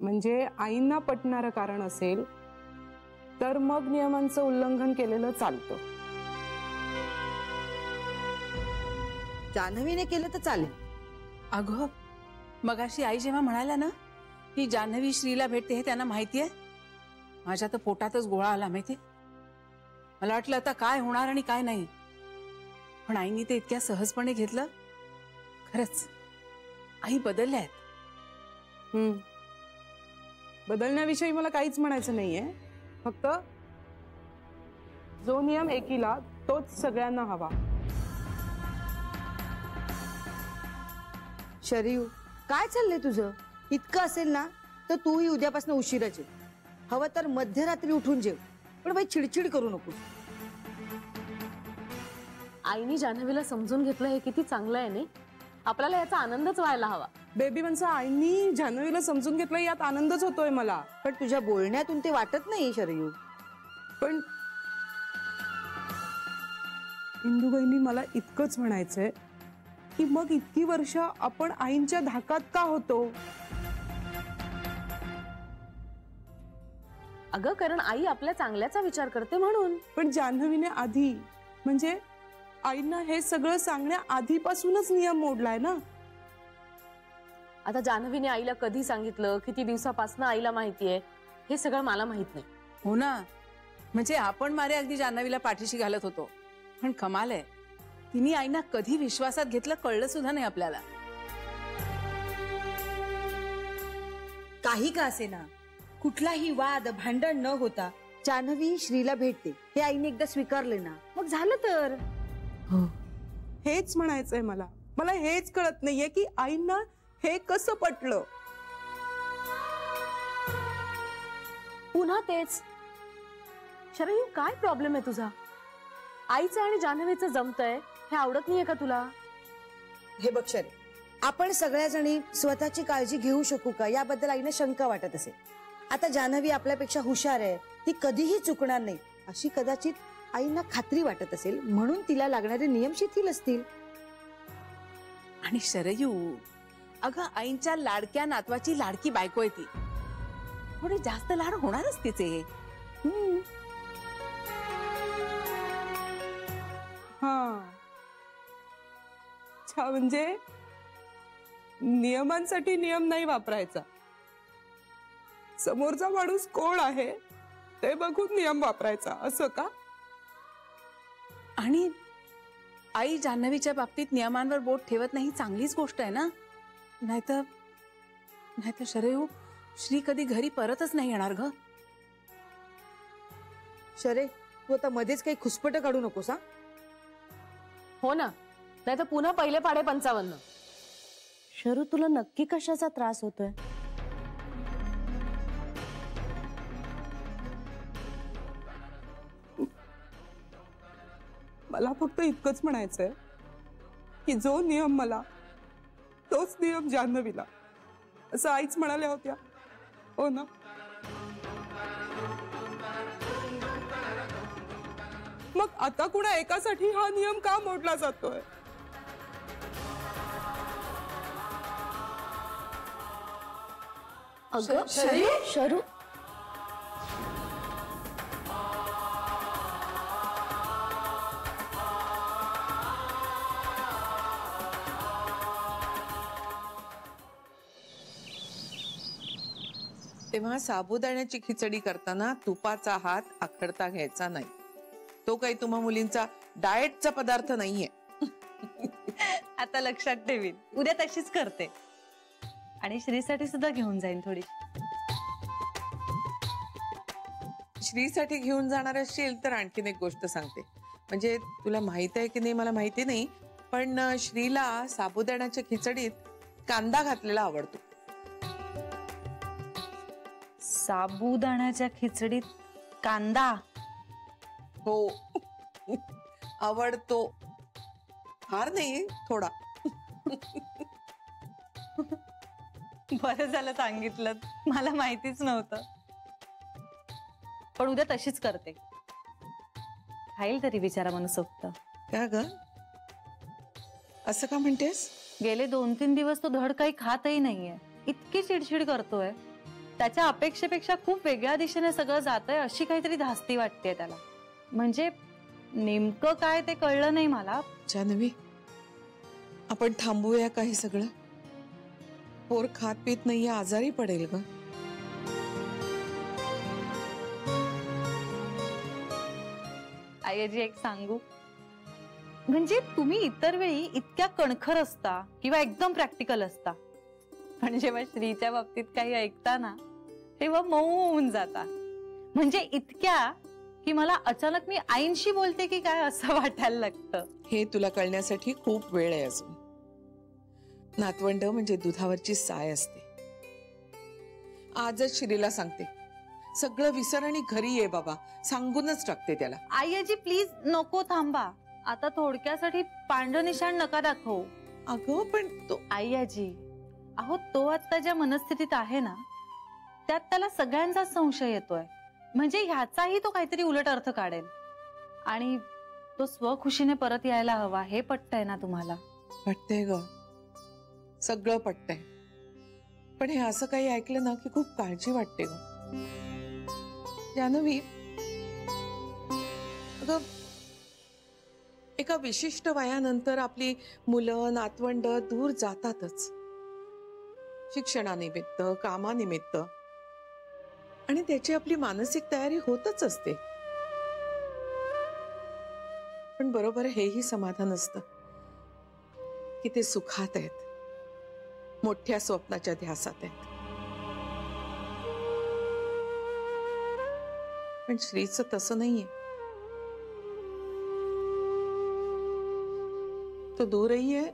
म्हणजे आईंना पटणारं कारण असेल तर मग नियमांचं उल्लंघन केलेलं चालतं. जान्हवीने केलं तर चालेल. अगं मगाशी आई जेव्हा म्हणाल्या ना की जान्हवी श्रीला भेटते हे त्यांना माहिती आहे, माझ्या तर पोटातच गोळा आला माहिती. मला वाटलं आता काय होणार आणि काय नाही, पण आईने ते इतक्या सहजपणे घेतलं. खरंच आई बदलल्या आहेत. बदलण्याविषयी मला काहीच म्हणायचं नाहीये, फक्त जो नियम एकीला तोच सगळ्यांना हवा. शरीयू काय चाललंय तुझं? इतकं असेल ना तर तूही उद्यापासून उशिराच ये. हवं तर मध्यरात्री उठून जेव, पण बाई चिडचिड करू नको. आईनी जान्हवीला समजून घेतलं हे किती चांगलं आहे नाही. आपल्याला याचा आनंदच व्हायला हवा. बेबी मनसा, आईनी जान्हवीला समजून घेतलं यात आनंदच होतोय मला. पण तुझ्या बोलण्यातून ते वाटत नाही शरीयू. पण इंदुबाईंनी मला इतकंच म्हणायचंय की मग इतकी वर्ष आपण आईंच्या धाकात का होतो? अगं कारण आई आपल्या चांगल्याचा विचार करते म्हणून. पण जान्हवीने आधी, म्हणजे आईंना हे सगळं सांगण्या आधीपासूनच नियम मोडलाय ना. आता जान्हवीने आईला कधी सांगितलं, किती दिवसापासून आईला माहितीये, हे सगळं मला माहित नाही. हो ना, म्हणजे आपण मारे अगदी जान्हवीला पाठीशी घालत होतो, पण कमाल आहे तिने आईना कधी विश्वासात घेतलं कळलं सुद्धा नाही आपल्याला. काही का असेना, कुठलाही वाद भांडण न होता जान्हवी श्रीला भेटते हे आईने एकदा स्वीकारले ना, मग झालं तर. हेच म्हणायचंय मला. मला हेच कळत नाहीये की आईंना हे कसं पटलं. पुन्हा तेच. शरयू काय प्रॉब्लेम आहे तुझा? आईचं आणि जान्हवीचं जमतंय हे आवडत नाहीये का तुला? हे बघ शरी, आपण सगळ्या जणी स्वतःची काळजी घेऊ शकू का याबद्दल आईला शंका वाटत असेल. आता जान्हवी आपल्यापेक्षा हुशार आहे, ती कधीही चुकणार नाही अशी कदाचित आईना खात्री वाटत असेल, म्हणून तिला लागणारे नियम शिथिल असतील. आणि शरयू अगं आईंच्या लाडक्या नातवाची लाडकी बायको आहे ती, थोडे जास्त लाड होणारच तिचे. म्हणजे नियमांसाठी नियम नाही वापरायचा, समोरचा माणूस कोण आहे ते बघून नियम वापरायचा, असं का? आणि आई जान्हवीच्या बाबतीत नियमांवर बोट ठेवत नाही, चांगलीच गोष्ट आहे ना. नाहीतर शरयू श्री कधी घरी परतच नाही येणार ग. शरे, तू आता मध्येच काही खुसपट काढू नकोस हा. हो ना, नाही तर पुन्हा पहिले पाडे 55. शरू तुला नक्की कशाचा त्रास होतोय? मला फक्त इतकंच म्हणायचंय की जो नियम मला तोच नियम जान्हवीला, असं आईच म्हणाल्या होत्या, हो ना? मग आता कुणा एकासाठी हा नियम का मोडला जातोय? अगं शरू, तेव्हा साबुदाण्याची खिचडी करताना तुपाचा हात आखडता घ्यायचा नाही. तो काही तुम्हा मुलींचा डाएटचा पदार्थ नाहीये. आता लक्षात ठेवीन, उद्या तशीच करते. आणि श्रीसाठी सुद्धा घेऊन जाईन थोडी. श्रीसाठी घेऊन जाणार असेल तर आणखीन एक गोष्ट सांगते. म्हणजे तुला माहित आहे की नाही मला माहिती नाही, पण श्रीला साबुदाण्याच्या खिचडीत कांदा घातलेला आवडतो. साबुदाण्याच्या खिचडीत कांदा? हो आवडतो, फार नाही, थोडा. बरं झालं सांगितलं, मला माहितीच नव्हतं. पण उद्या तशीच करते. खाईल तरी बिचारा मनसोक्त. का ग, असं का म्हणतेस? गेले 2-3 दिवस तो धड काही खातही नाहीये, इतकी चिडचिड करतोय. त्याच्या अपेक्षेपेक्षा खूप वेगळ्या दिशेने सगळं जातंय अशी काहीतरी धास्ती वाटते त्याला. म्हणजे नेमकं काय ते कळलं नाही मला. जान्हवी, आपण थांबूया का हे सगळं? पोर खात पीत नाहीये, आजारी पडेल ग. आईजी एक सांगू, म्हणजे तुम्ही इतर वेळी इतक्या कणखर असता किंवा एकदम प्रॅक्टिकल असता, पण जेव्हा श्रीच्या बाबतीत काही ऐकता ना तेव्हा मऊ होऊन जाता. म्हणजे इतक्या की मला अचानक मी आईंशी बोलते की काय असं वाटायला लागतं. हे तुला कळण्यासाठी खूप वेळ आहे अजून. नातवंड म्हणजे दुधावरची साय असते. आजच श्रीला सांगते, सगळं विसर आणि घरी ये बाबा, सांगूनच टाकते त्याला. आईजी प्लीज नको, थांबा. आता थोडक्यासाठी पांढरं निशाण नका दाखवू. अगं पण तो आईजी, अहो तो आता ज्या मनस्थितीत आहे ना त्यात त्याला सगळ्यांचा संशय येतोय. म्हणजे ह्याचाही तो काहीतरी उलट अर्थ काढेल. आणि तो स्वखुशीने परत यायला हवा हे पटतंय ना तुम्हाला? पटतंय ग, सगळं पटतंय. पण हे असं काही ऐकलं ना की खूप काळजी वाटते ग. जान्हवी, अगं एका विशिष्ट वयानंतर आपली मुलं नातवंड दूर जातातच, शिक्षणानिमित्त, कामानिमित्त, आणि त्याची आपली मानसिक तयारी होतच असते. पण बरोबर हेही समाधान असतं की ते सुखात आहेत, मोठ्या स्वप्नाच्या ध्यासात आहेत. पण श्रीचं तसं नाहीये. तो दूरही आहे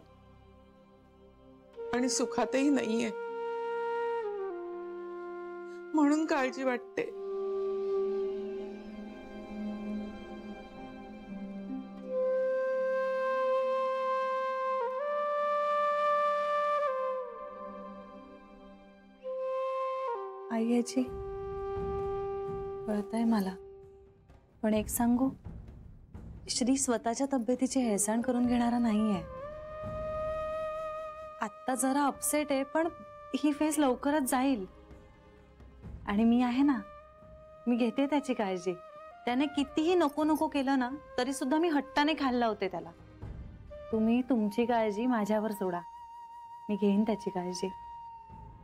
आणि सुखातही नाहीये. म्हणून काळजी वाटते. आईजी, कळतंय मला, पण एक सांगू, श्री स्वतःच्या तब्येतीची हेळसांड करून घेणारा नाहीये. आत्ता जरा अपसेट आहे, पण ही फेज लवकरच जाईल. आणि मी आहे ना, मी घेते त्याची काळजी. त्याने कितीही नको नको केलं ना तरी सुद्धा मी हट्टाने खायला लावते त्याला. तुम्ही तुमची काळजी माझ्यावर सोडा, मी घेईन त्याची काळजी.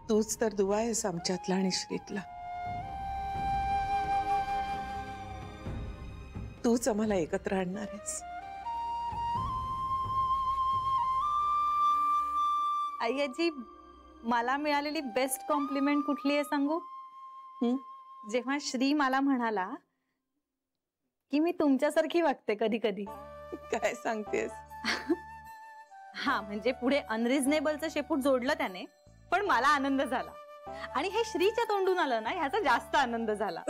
तूच तर दुवा आहेस आमच्यातला आणि श्रीतला. तूच आम्हाला एकत्र आणणार आहेस. आईजी, मला मिळालेली बेस्ट कॉम्प्लिमेंट कुठली आहे सांगू? जेव्हा श्री मला म्हणाला की मी तुमच्यासारखी वागते कधी कधी. काय सांगतेस? हा, म्हणजे पुढे अनरिझनेबलचं शेपूट जोडलं त्याने, पण मला आनंद झाला. आणि हे श्रीच्या तोंडून आलं ना ह्याचा जास्त आनंद झाला.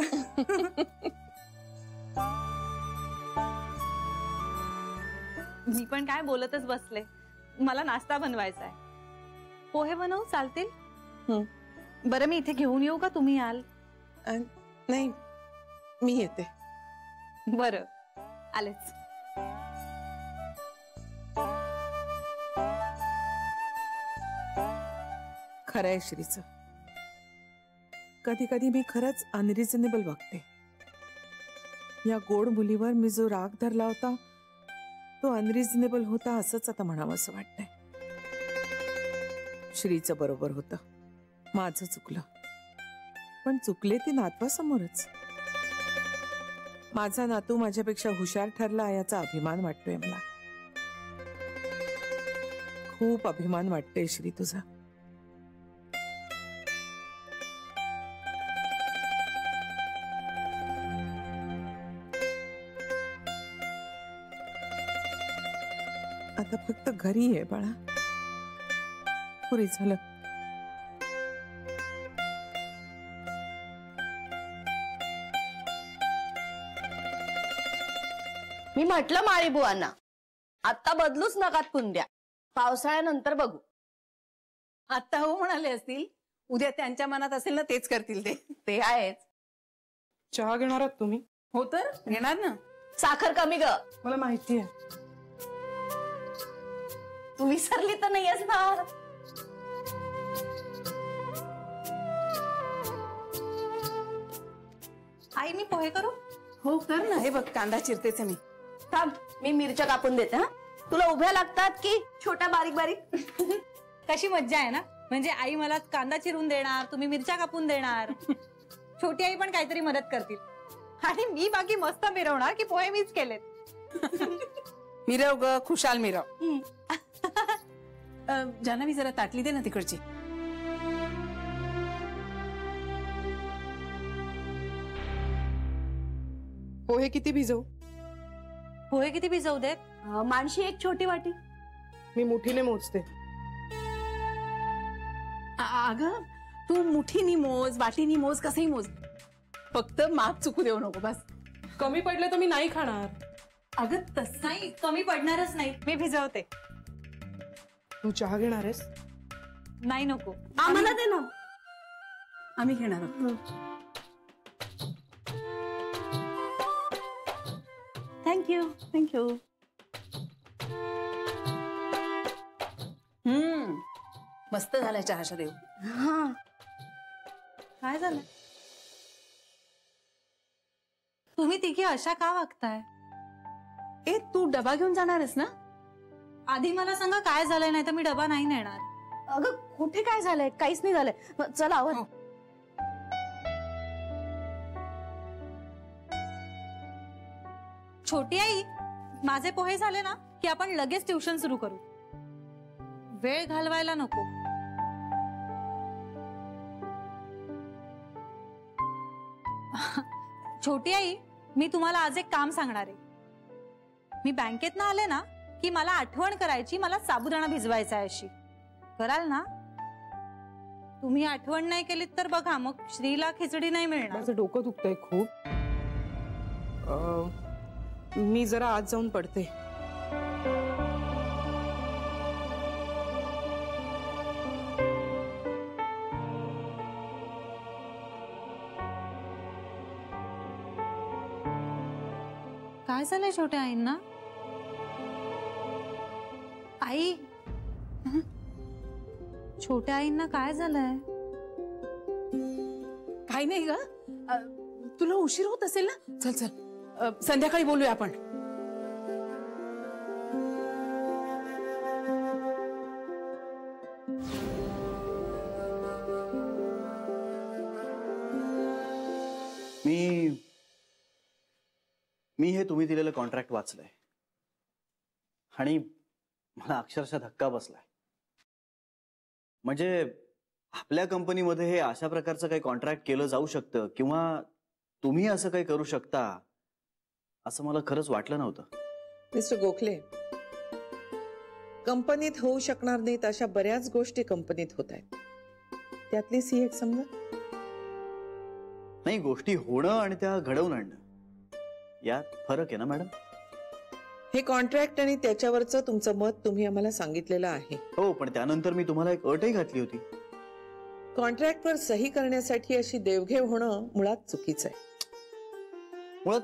मी पण काय बोलतच बसले. मला नाश्ता बनवायचा आहे. पोहे बनवू चालतील? बरं, मी इथे घेऊन येऊ का, तुम्ही याल? नाही, मी येते. बरं, आलेच. खरंय श्रीचं, कधी कधी मी खरंच अनरिझनेबल वागते. या गोड मुलीवर मी जो राग धरला होता तो अनरिझनेबल होता असंच आता म्हणावं असं वाटतंय. श्रीचं बरोबर होतं, माझं चुकलं. पण चुकले ती नातवासमोरच. माझा नातू माझ्यापेक्षा हुशार ठरला याचा अभिमान वाटतोय मला. खूप अभिमान वाटतोय श्री तुझा. आता फक्त घरी आहे बाळा, पुरी झालं. मी म्हटलं माळी बुवांना, आता बदलूच नका कुंड्या, पावसाळ्यानंतर बघू. आता हो म्हणाले असतील, उद्या त्यांच्या मनात असेल ना तेच करतील ते आहेच. चहा घेणार आहात तुम्ही? हो तर घेणार ना. साखर कमी ग. मला माहिती आहे. तू विसरली तर नाही असणार. आई मी पोहे करू? हो कर ना. हे बघ कांदा चिरतेच मी. थांब, मी मिरच्या कापून देते. हा, तुला उभ्या लागतात की छोट्या बारीक बारीक? कशी मज्जा आहे ना. म्हणजे आई मला कांदा चिरून देणार, तुम्ही मिरच्या कापून देणार. छोटी आई पण काहीतरी मदत करतील आणि मी बाकी मस्त मिरवणार की पोहे मीच केलेत. मिरव ग, खुशाल मिरव. जान्हवी जरा ताटली दे ना तिकडची. पोहे किती भिजवू? पोहे किती भिजवू देत? माणशी एक छोटी वाटी. मी मुठीने मोजते. अगं तू मुठीनी मोज, वाटीनी मोज, कसंही मोज, फक्त माप चुकू देऊ नको बस. कमी पडलं तर मी नाही खाणार. अगं तसं नाही, कमी पडणारच नाही. मी भिजवते. तू चहा घेणार आहेस? नाही नको. आम्हाला दे ना. आम्ही घेणार आहोत. थँक्यू. थँक्यू. मस्त झालाय चहाचा देव. हा, काय झालं? तुम्ही तिघे अशा का वागताय? ए तू डबा घेऊन जाणारस ना? आधी मला सांगा काय झालंय, नाही तर मी डबा नाही नेणार. अगं कुठे काय झालंय? काहीच नाही झालंय. चला आवर. हो. छोटी आई, माझे पोहे झाले ना की आपण लगेच ट्युशन सुरू करू. वेळ घालवायला नको. छोटी आई, मी तुम्हाला आज एक काम सांगणार आहे. मी बँकेतनं आले ना की मला आठवण करायची, मला साबुदाणा भिजवायचा आहे अशी. कराल ना? तुम्ही आठवण नाही केलीत तर बघा मग श्रीला खिचडी नाही मिळणार. माझं डोकं दुखतंय खूप. मी जरा आत जाऊन पडते. काय झालंय छोट्या आईंना? आई, छोट्या आईंना काय झालंय? काही नाही ग. तुला उशीर होत असेल ना? चल चल, संध्याकाळी बोलूया आपण. मी हे तुम्ही दिलेलं कॉन्ट्रॅक्ट वाचलंय आणि मला अक्षरशः धक्का बसलाय. म्हणजे आपल्या कंपनीमध्ये हे अशा प्रकारचं काही कॉन्ट्रॅक्ट केलं जाऊ शकतं किंवा तुम्ही असं काही करू शकता असं मला खरंच वाटलं नव्हतं. मिस्टर गोखले, कंपनीत होऊ शकणार नाहीत अशा बऱ्याच गोष्टी कंपनीत होत आहेत. त्यातलीच ही एक समजा. नाही, गोष्टी होणं आणि त्या घडवून आणणं यात फरक आहे ना मॅडम? हे कॉन्ट्रॅक्ट आणि त्याच्यावरचं तुमचं मत तुम्ही आम्हाला सांगितलेलं आहे. हो, पण त्यानंतर मी तुम्हाला एक अटही घातली होती. कॉन्ट्रॅक्टवर सही करण्यासाठी अशी देवघेव होणं मुळात चुकीचं आहे. मुळात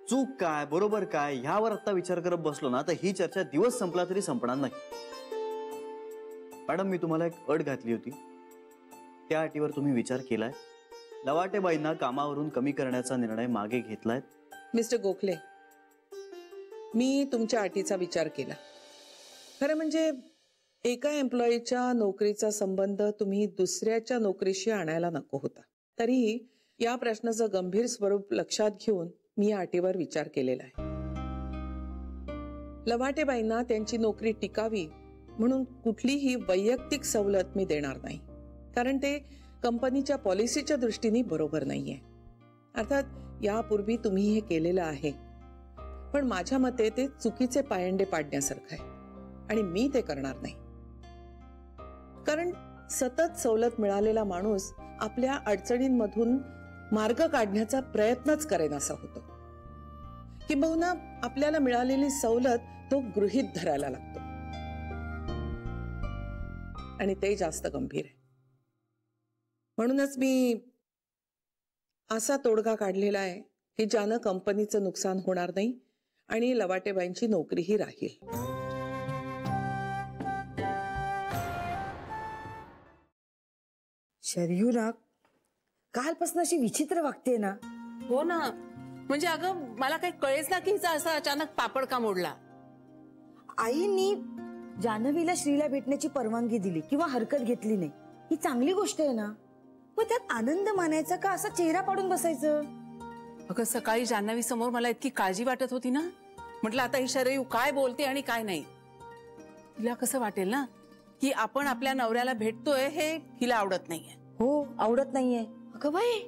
चूक काय बरोबर काय ह्यावर आता विचार करत बसलो ना तर ही चर्चा दिवस संपला तरी संपणार नाही. मॅडम, मी तुम्हाला एक अट घातली होती, त्या अटीवर तुम्ही विचार केलाय. लवाटेबाईंना कामावरून कमी करण्याचा निर्णय मागे घेतलाय. मिस्टर गोखले, मी तुमच्या अटीचा विचार केला. खरं म्हणजे एका एम्प्लॉईच्या नोकरीचा संबंध तुम्ही दुसऱ्याच्या नोकरीशी आणायला नको होता. तरीही या प्रश्नाचं गंभीर स्वरूप लक्षात घेऊन मी या अटीवर विचार केलेला आहे. लवाटेबाईंना त्यांची नोकरी टिकावी म्हणून कुठलीही वैयक्तिक सवलत मी देणार नाही, कारण ते कंपनीच्या पॉलिसीच्या दृष्टीने बरोबर नाहीये. अर्थात यापूर्वी तुम्ही हे केलेलं आहे, पण माझ्या मते ते चुकीचे पायंडे पाडण्यासारखं आहे आणि मी ते करणार नाही. कारण सतत सवलत मिळालेला माणूस आपल्या अडचणींमधून मार्ग काढण्याचा प्रयत्नच करेनासा होतो. किंबहुना आपल्याला मिळालेली सवलत तो गृहीत धरायला लागतो आणि ते जास्त गंभीर आहे. म्हणूनच मी असा तोडगा काढलेला आहे की ज्यानं कंपनीचं नुकसान होणार नाही आणि लवाटेबाईंची नोकरीही राहील. शरयू ना कालपासून अशी विचित्र वागते ना. हो ना, म्हणजे अगं मला काही कळेच ना की हिचा असा अचानक पापड का मोडला. आईनी जान्हवीला श्रीला भेटण्याची परवानगी दिली किंवा हरकत घेतली नाही, ही चांगली गोष्ट आहे ना. पण त्यात आनंद मानायचा का असा चेहरा पाडून बसायचं? अगं सकाळी जान्हवी समोर मला इतकी काळजी वाटत होती ना, म्हटलं आता ही शरयू काय बोलते आणि काय नाही. तिला कसं वाटेल ना की आपण आपल्या नवऱ्याला भेटतोय हे हिला आवडत नाहीये. हो, आवडत नाहीये. अगं बाई,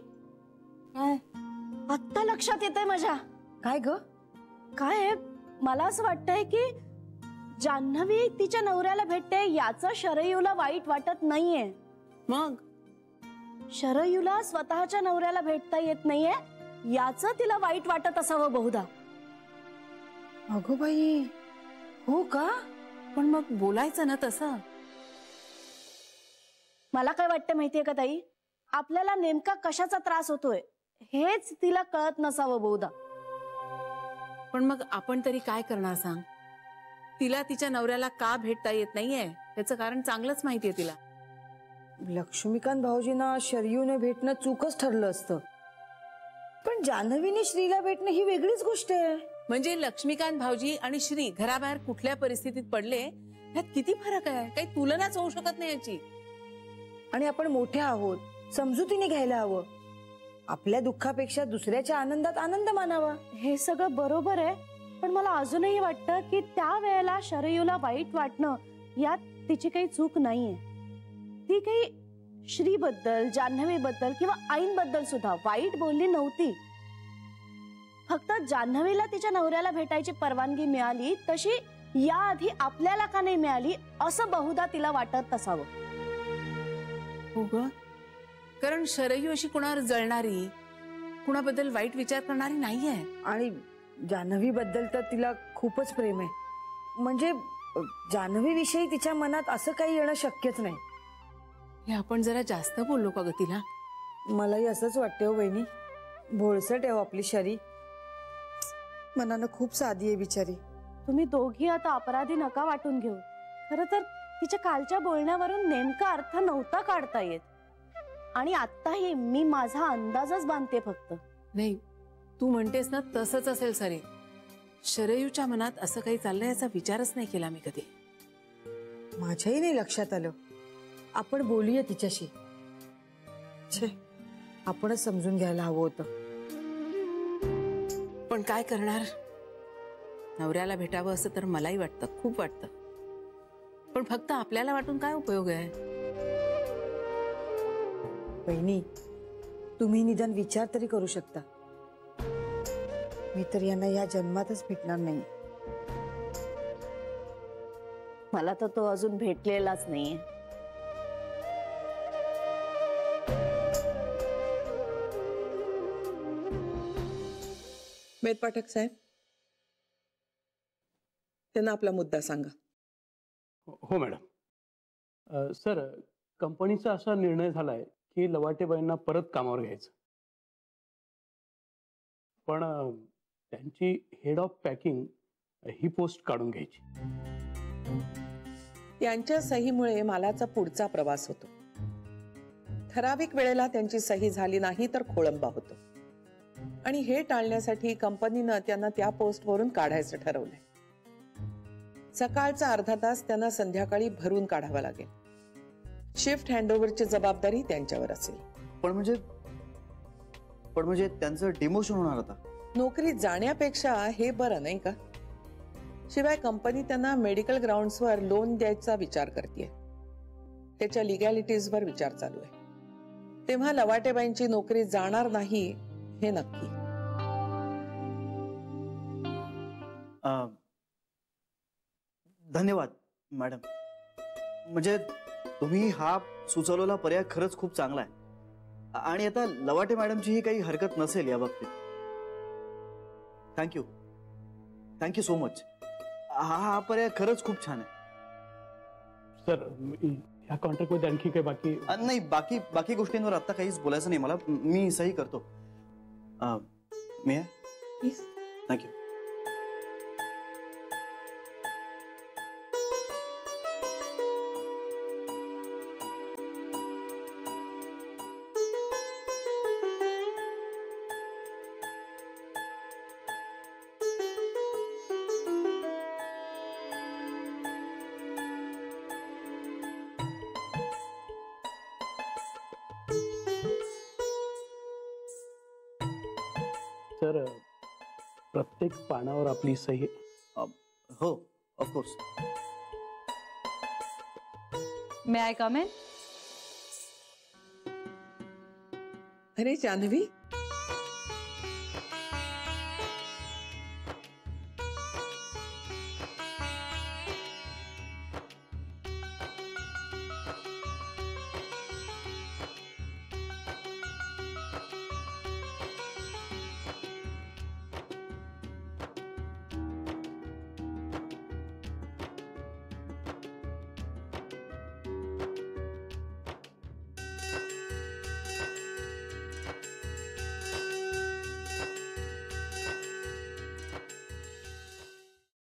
काय आत्ता लक्षात येतंय माझ्या. काय ग? काय आहे, मला असं वाटतंय की जान्हवी तिच्या नवऱ्याला भेटते याचं शरयूला वाईट वाटत नाहीये. मग शरयूला स्वतःच्या नवऱ्याला भेटता येत नाहीये याचं तिला वाईट वाटत असावं बहुधा. अगो बाई, हो का? पण मग बोलायचं ना तसं. मला काय वाटतं माहितीये का ताई, आपल्याला नेमका कशाचा त्रास होतोय हेच तिला कळत नसावं बहुधा. पण मग आपण तरी काय करणार सांग. तिला तिच्या नवऱ्याला का भेटता येत नाहीये त्याचं कारण चांगलंच माहितीये तिला. लक्ष्मीकांत भाऊजींना शरयूने भेटणं चूकच ठरलं असतं, पण जान्हवीने श्रीला भेटणं ही वेगळीच गोष्ट आहे. म्हणजे लक्ष्मीकांत भाऊजी आणि श्री घराबाहेर कुठल्या परिस्थितीत पडले यात किती फरक आहे, काही तुलनाच होऊ शकत नाही याची. आणि आपण मोठे आहोत, समजुतीने घ्यायला हवं. आपल्या दुःखापेक्षा दुसऱ्याच्या आनंदात आनंद मानावा. हे सगळं बरोबर आहे, पण मला अजूनही वाटतं की त्या वेळेला शरयूला वाईट वाटणं यात तिची काही चूक नाहीये. ती काही श्रीबद्दल, जान्हवीबद्दल किंवा आईंबद्दल सुद्धा वाईट बोलली नव्हती. फक्त जान्हवीला तिच्या नवऱ्याला भेटायची परवानगी मिळाली तशी याआधी आपल्याला का नाही मिळाली असं बहुधा तिला वाटत असावं. हो ग, कारण शरयू अशी कुणावर जळणारी, कुणाबद्दल वाईट विचार करणारी नाहीये. आणि जान्हवी बद्दल तर तिला खूपच प्रेम आहे. म्हणजे जान्हवी विषयी तिच्या मनात असं काही येणं शक्यच नाही. हे आपण जरा जास्त बोललो का ग तिला? मलाही असंच वाटते हो बहिणी. भोळसट आहे हो आपली शरी, मनानं खूप साधी आहे बिचारी. तुम्ही दोघी आता अपराधी नका वाटून घेऊ. खरं तर तिच्या कालच्या बोलण्यावरून नेमका अर्थ नव्हता काढता येत, आणि आत्ताही मी माझा अंदाजच बांधते फक्त. नाही, तू म्हणतेस ना तसंच असेल सरे. शरयूच्या मनात असं काही चाललंय याचा विचारच नाही केला मी कधी. माझ्याही नाही लक्षात आलं. आपण बोलूया तिच्याशी. छे, आपणच समजून घ्यायला हवं होतं. पण काय करणार, नवऱ्याला भेटावं असं तर मलाही वाटतं, खूप वाटतं. पण फक्त आपल्याला वाटून काय उपयोग आहे? बहिणी, तुम्ही निदान विचार तरी करू शकता. मी तर यांना या जन्मातच भेटणार नाही. मला तर तो अजून भेटलेलाच नाहीये. मेद पाठक साहेब, त्यांना आपला मुद्दा सांगा. हो मॅडम. सर, कंपनीचा असा निर्णय झालाय की लवाटेबाईंना परत कामावर घ्यायचं, पण त्यांची head of packing he post काढून घ्यायची. त्यांच्या सहीमुळे मालाचा पुढचा प्रवास होतो. ठराविक वेळेला त्यांची सही झाली नाही तर खोळंबा होतो, आणि हे टाळण्यासाठी कंपनीनं त्यांना त्या पोस्टवरून काढायचं ठरवलंय. सकाळचा अर्धा तास त्यांना संध्याकाळी भरून काढावा लागेल. शिफ्ट हँडओव्हरची जबाबदारी त्यांच्यावर असेल. पण म्हणजे त्यांचं डिमोशन होणार आता. नोकरीत जाण्यापेक्षा हे बरं नाही का? शिवाय कंपनी त्यांना मेडिकल ग्राउंड्सवर लोन द्यायचा विचार करते. त्याच्या लिगॅलिटीजवर विचार चालू आहे. तेव्हा लवाटेबाईंची नोकरी जाणार नाही हे नक्की. धन्यवाद मॅडम. म्हणजे तुम्ही हा सुचवलेला पर्याय खरंच खूप चांगला आहे, आणि आता लवाटे मॅडमचीही काही हरकत नसेल या बाबतीत. Thank you so much. हा पर्याय खरंच खूप छान आहे. सर, ह्या कॉन्ट्रॅक्ट मध्ये आणखी काही बाकी नाही, बाकी गोष्टींवर आता काहीच बोलायचं नाही मला. मी सही करतो. Me please. थँक्यू. सर प्रत्येक पानावर आपली सही. हो of course. May I come in? अरे जान्हवी,